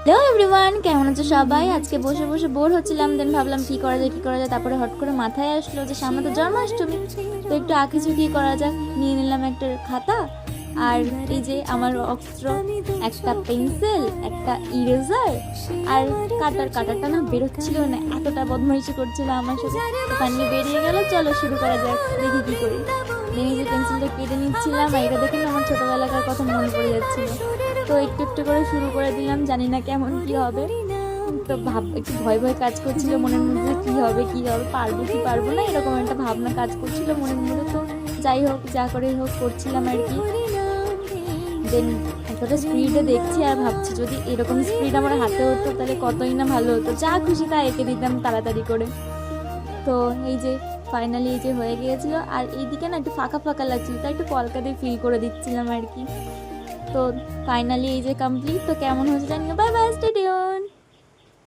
Hello everyone, কেমন আছো সবাই? আজকে বসে বসে বোর হচ্ছিলাম, দেন ভাবলাম কি করা যায়। তারপরে হট করে মাথায় আসলো যে সামনে তো জন্মাষ্টমী, তো একটু আঁকিঝুঁকি করা যাক। নিয়ে নিলাম একটা খাতা আর এই যে আমার অস্ত্র, একটা পেন্সিল, একটা ইরেজার আর কাটারটা না বেরোচ্ছিল না, এতটা বদমাইশি করছিল আমার সাথে। ফাইনালি বেরিয়ে গেল। চলো শুরু করা যাক, দেখি কি করি। এই যে পেন্সিলটা কেটে নিচ্ছিলাম, আর এটা দেখে না আমার ছোটবেলাকার কথা মনে পড়ে যাচ্ছিল। তো একটু একটু করে শুরু করে দিলাম, জানি না কেমন কি হবে। তো একটু ভয় ভয় কাজ করছিল মনের মধ্যে, কি হবে পারবো কি পারবো না, এরকম একটা ভাবনা কাজ করছিল মনের মধ্যে। তো যাই হোক, যা করে হোক করছিলাম আর কি। দেন এতটা স্পিডে দেখছি আর ভাবছি যদি এরকম স্পিড আমার হাতে হতো তাহলে কতই না ভালো হতো, যা খুশি তা এঁকে দিতাম তাড়াতাড়ি করে। তো এই যে ফাইনালি এই যে হয়ে গিয়েছিল, আর এইদিকে না একটু ফাঁকা ফাঁকা লাগছিল, তাই একটু কলকা দিয়ে ফিল করে দিচ্ছিলাম আর কি। তো ফাইনালি এই যে কমপ্লিট। তো কেমন হয়েছে জানিও। Bye bye, stay